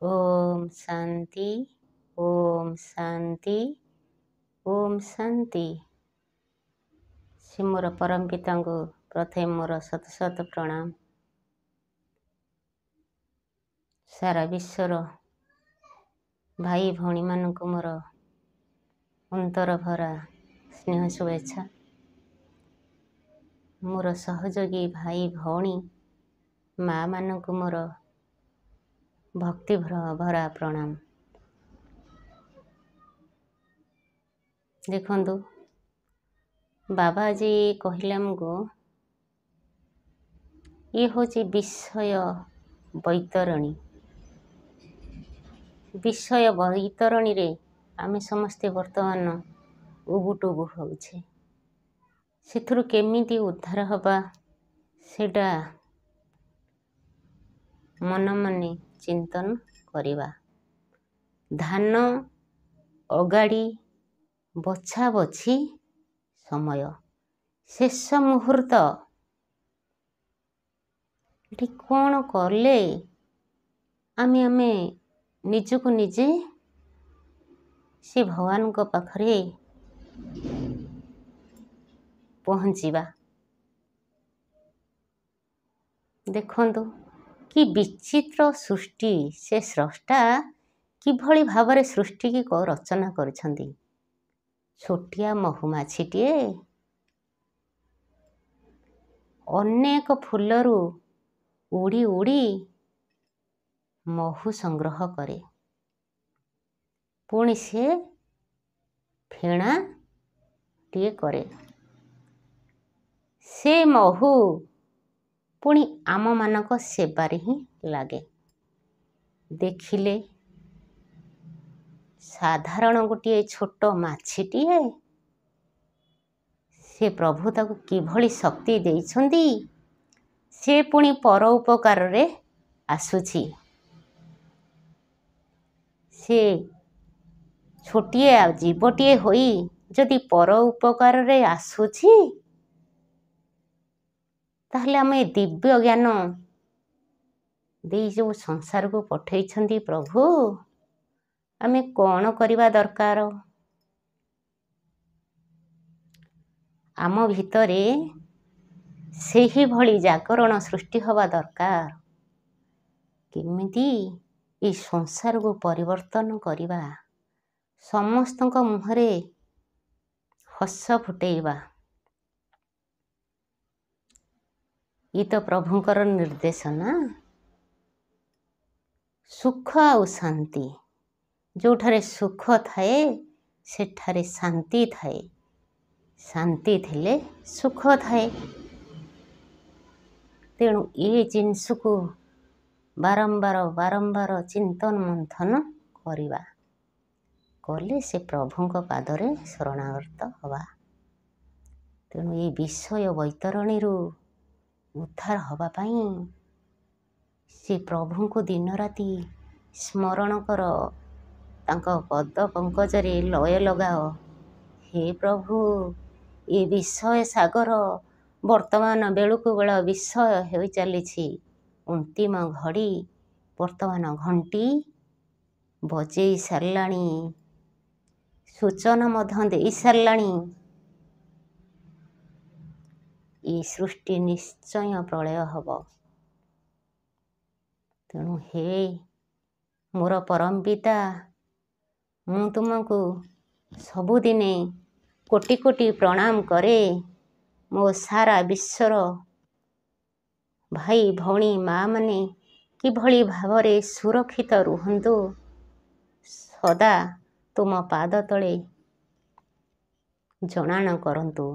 ओम शांति ओम शांति ओम शांति। श्री मोर परम पिता को प्रथम मोर शत शत प्रणाम। सारा विश्वर भाई भौणी मानक मोर अंतर भरा स्नेह शुभेच्छा। मोर सहयोगी भाई भौणी माँ मानक मोर भक्ति भरा प्रणाम। देखंतु बाबा जी कहले हमको ये हूँ विषय बैतरणी। विषय बैतरणी रे आमे समस्ते वर्तमान उबुटुबु होउछे। सेथुरु केमिति उद्धार हबा सेटा मन मने चिंतन करिबा। धान अगाड़ी बछा बछि समय शेष मुहूर्त एटी कौन कले आमे आमे निजको निजे से भगवान को पाखरे पहुँचीबा। देखंतु कि विचित्र सृष्टि से स्रष्टा किभଳି भावरे सृष्टि की को रचना करछंती। छोटिया महुमाछीटिए अनेक फूलरू उड़ी उड़ी महु संग्रह करे। पुणी से फेणा टिए करे। से महु पुणी आम मानक सेबारे ही लागे। देखिले साधारण गोटे छोट माछीटिए से प्रभु ताको किभଳି शक्ति देइछंती। से पुणी पर उपकार रे आसुछि। से छोटिए जीवटिए होई जदि पर उपकार रे आसुछि ताहले आमे दिव्य ज्ञान देई जो संसार को पठेइछंती प्रभु आमे कौन करिबा दरकार। आम भितरे सेही भली जागरण सृष्टि हवा दरकार। केमिति ए संसार को परिवर्तन करिबा। समस्तक मुहरे हस फुटेइबा। ये तो प्रभुंकर निर्देशना। सुख आउ शांति जोठारे सुख थाए सेठारे शांति थाए। शांति थिले सुख थाए। तेणु ये जिनिस को बारंबार बारंबार चिंतन मंथन करिबा कले से प्रभुंक पादरे शरणागत हवा। तेणु ये विषय बैतरणी रू उद्धार हवा पाई से प्रभु को दिन राति स्मरण कर। तांको पद पंकजरे लय लगाओ। हे प्रभु ये विषय सागर वर्तमान बेलुकु बेल विषय हो चली। अंतिम घड़ी वर्तमान घंटी बजे सारलाणी। सूचना मध्य दे सारलाणी। ये सृष्टि निश्चय प्रलय हब। तेणु हे मोर परम पिता मु तुमको सबुदिने कोटि कोटि प्रणाम करे। मो सारा विश्वर भाई भौणी माँ माने किभଳି भावरे सुरक्षित रुहंतु। सदा तुम पाद तले जनान करंतु।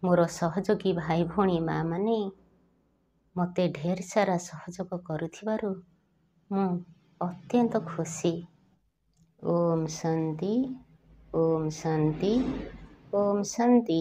मोर सहयोगी भाई भौणी माँ माने मते ढेर सारा सहयोग करुथिबारु मु अत्यंत खुशी। ओम शांति ओम शांति ओम शांति।